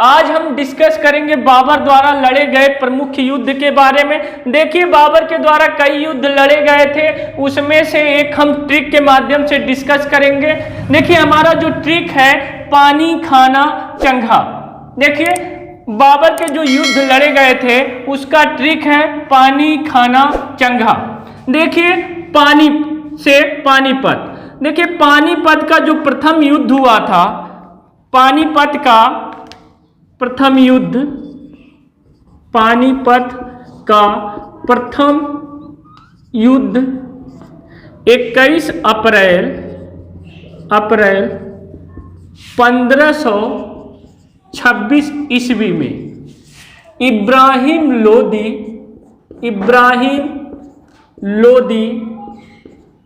आज हम डिस्कस करेंगे बाबर द्वारा लड़े गए प्रमुख युद्ध के बारे में। देखिए, बाबर के द्वारा कई युद्ध लड़े गए थे, उसमें से एक हम ट्रिक के माध्यम से डिस्कस करेंगे। देखिए, हमारा जो ट्रिक है पानी खाना चंगा। देखिए, बाबर के जो युद्ध लड़े गए थे उसका ट्रिक है पानी खाना चंगा। देखिए, पानी से पानीपत। देखिए, पानीपत का जो प्रथम युद्ध हुआ था, पानीपत का प्रथम युद्ध, पानीपत का प्रथम युद्ध 21 अप्रैल 1526 ईस्वी में इब्राहिम लोदी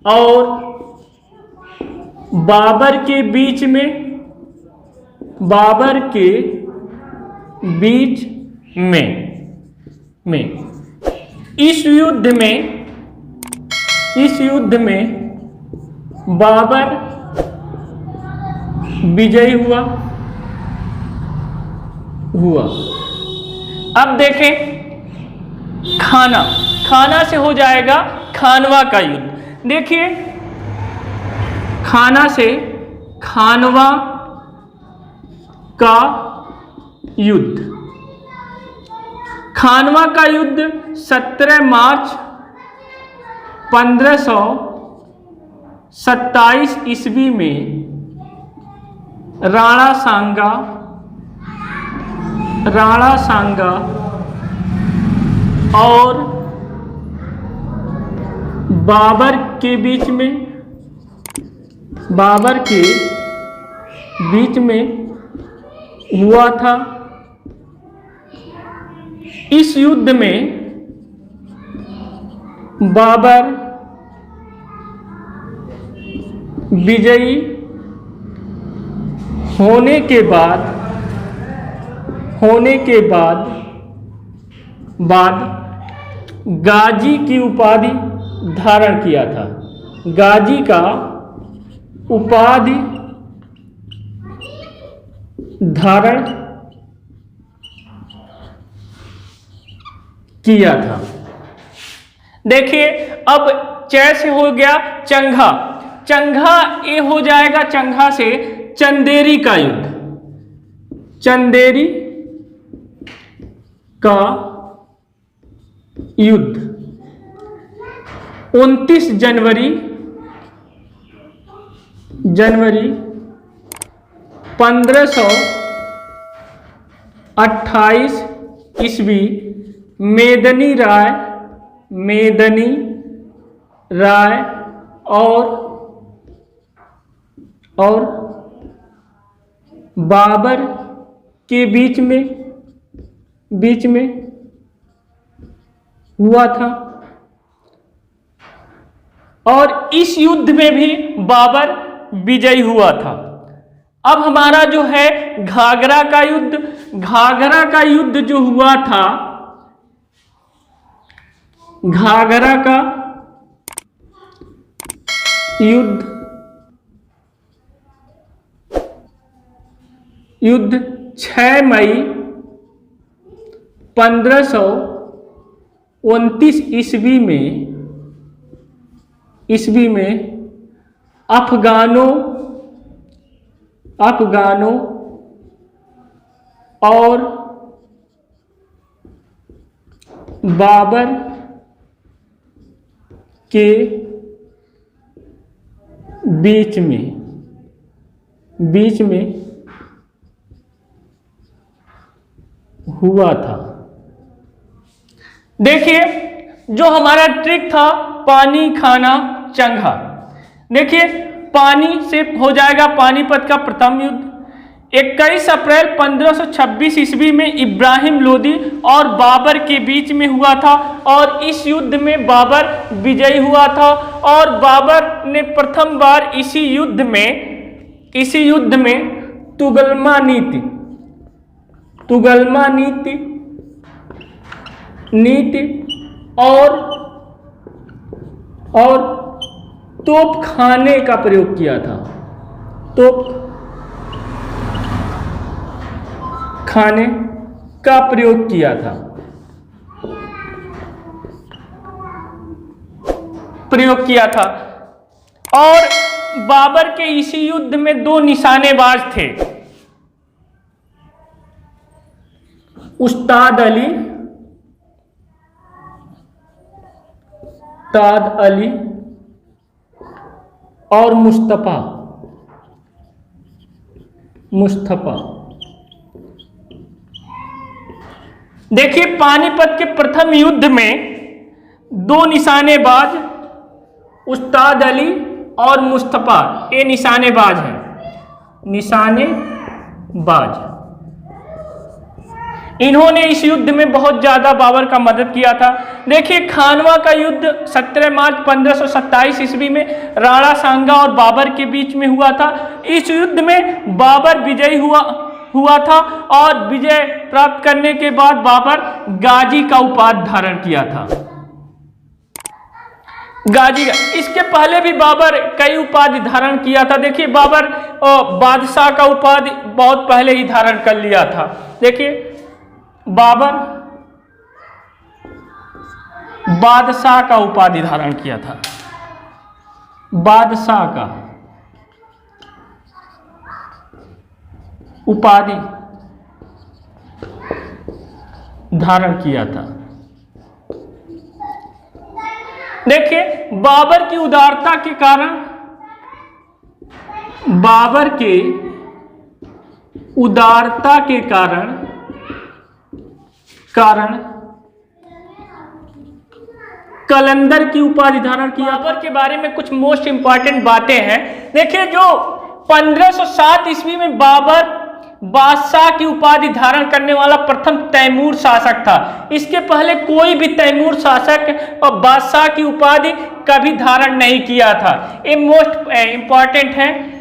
और बाबर के बीच में इस युद्ध में बाबर विजयी हुआ। अब देखें, खाना से हो जाएगा खानवा का युद्ध। देखिए, खानवा का युद्ध 17 मार्च 1527 ईस्वी में राणा सांगा और बाबर के बीच में हुआ था। इस युद्ध में बाबर विजयी होने के बाद गाजी की उपाधि धारण किया था। गाजी का उपाधि धारण किया था। देखिए, अब से हो गया चंगा ये हो जाएगा चंगा से चंदेरी का युद्ध। 29 जनवरी 1528 ईस्वी मेदनी राय और बाबर के बीच में हुआ था और इस युद्ध में भी बाबर विजयी हुआ था। अब हमारा जो है घाघरा का युद्ध जो हुआ था, घाघरा का युद्ध 6 मई 1529 ईस्वी में अफगानों और बाबर के बीच में हुआ था। देखिए, जो हमारा ट्रिक था पानी खाना चंगा। देखिए, पानी से हो जाएगा पानीपत का प्रथम युद्ध 21 अप्रैल 1526 ईस्वी में इब्राहिम लोदी और बाबर के बीच में हुआ था और इस युद्ध में बाबर विजयी हुआ था और बाबर ने प्रथम बार इसी युद्ध में तुगलमा नीति और तोप खाने का प्रयोग किया था। तोप खाने का प्रयोग किया था। और बाबर के इसी युद्ध में 2 निशानेबाज थे, उस्ताद अली और मुस्तफा। देखिए, पानीपत के प्रथम युद्ध में 2 निशानेबाज उस्ताद अली और मुस्तफा, ये निशानेबाज हैं, निशानेबाज। इन्होंने इस युद्ध में बहुत ज्यादा बाबर का मदद किया था। देखिए, खानवा का युद्ध 17 मार्च 1527 ईस्वी में राणा सांगा और बाबर के बीच में हुआ था। इस युद्ध में बाबर विजयी हुआ था और विजय प्राप्त करने के बाद बाबर गाजी का उपाधि धारण किया था। इसके पहले भी बाबर कई उपाधि धारण किया था। देखिए, बाबर बादशाह का उपाधि बहुत पहले ही धारण कर लिया था। देखिए, बाबर बादशाह का उपाधि धारण किया था, बादशाह का उपाधि धारण किया था। देखिए, बाबर की उदारता के कारण, बाबर के उदारता के कारण कलंदर की उपाधि धारण किया। बाबर के बारे में कुछ मोस्ट इंपॉर्टेंट बातें हैं। देखिए, जो 1507 ईस्वी में बाबर बादशाह की उपाधि धारण करने वाला प्रथम तैमूर शासक था। इसके पहले कोई भी तैमूर शासक और बादशाह की उपाधि कभी धारण नहीं किया था। ये मोस्ट इंपॉर्टेंट है।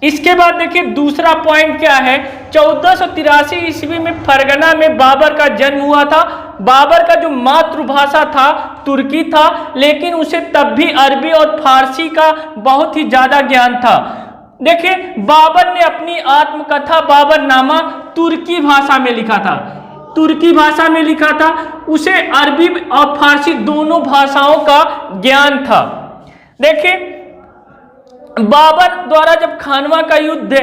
इसके बाद देखिए, दूसरा पॉइंट क्या है, 1483 ईस्वी में फरगना में बाबर का जन्म हुआ था। बाबर का जो मातृभाषा था तुर्की था, लेकिन उसे तब भी अरबी और फारसी का बहुत ही ज्यादा ज्ञान था। देखिए, बाबर ने अपनी आत्मकथा बाबरनामा तुर्की भाषा में लिखा था। उसे अरबी और फारसी दोनों भाषाओं का ज्ञान था। देखिए, बाबर द्वारा जब खानवा का युद्ध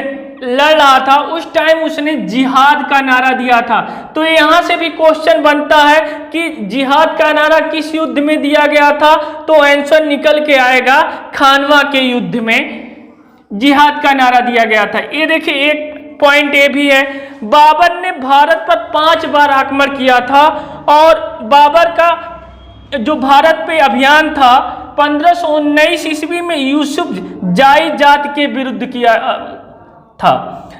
लड़ रहा था, उस टाइम उसने जिहाद का नारा दिया था। तो यहां से भी क्वेश्चन बनता है कि जिहाद का नारा किस युद्ध में दिया गया था, तो आंसर निकल के आएगा खानवा के युद्ध में जिहाद का नारा दिया गया था। ये देखिए, एक पॉइंट ये भी है, बाबर ने भारत पर 5 बार आक्रमण किया था और बाबर का जो भारत पे अभियान था 1519 ईस्वी में यूसुफ जाई जात के विरुद्ध किया था।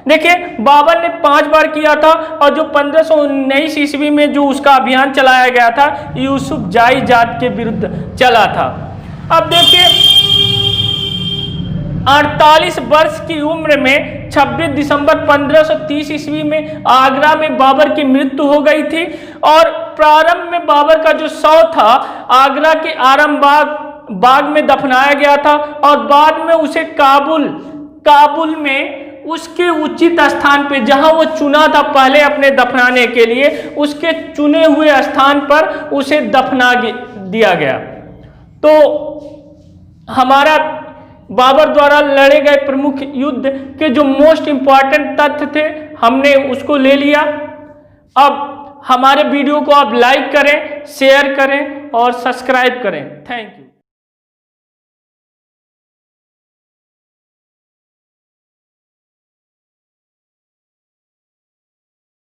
देखिए, बाबर ने 5 बार किया था और जो 1519 ईस्वी में जो उसका अभियान चलाया गया था यूसुफ जाई जात के विरुद्ध चला था। अब देखिए, 48 वर्ष की उम्र में 26 दिसंबर 1530 ईस्वी में आगरा में बाबर की मृत्यु हो गई थी और प्रारंभ में बाबर का जो शव था आगरा के आराम बाग में दफनाया गया था और बाद में उसे काबुल में उसके उचित स्थान पे, जहां वो चुना था पहले अपने दफनाने के लिए, उसके चुने हुए स्थान पर उसे दफना दिया गया। तो हमारा बाबर द्वारा लड़े गए प्रमुख युद्ध के जो मोस्ट इंपॉर्टेंट तथ्य थे हमने उसको ले लिया। अब हमारे वीडियो को आप लाइक करें, शेयर करें और सब्सक्राइब करें। Thank you.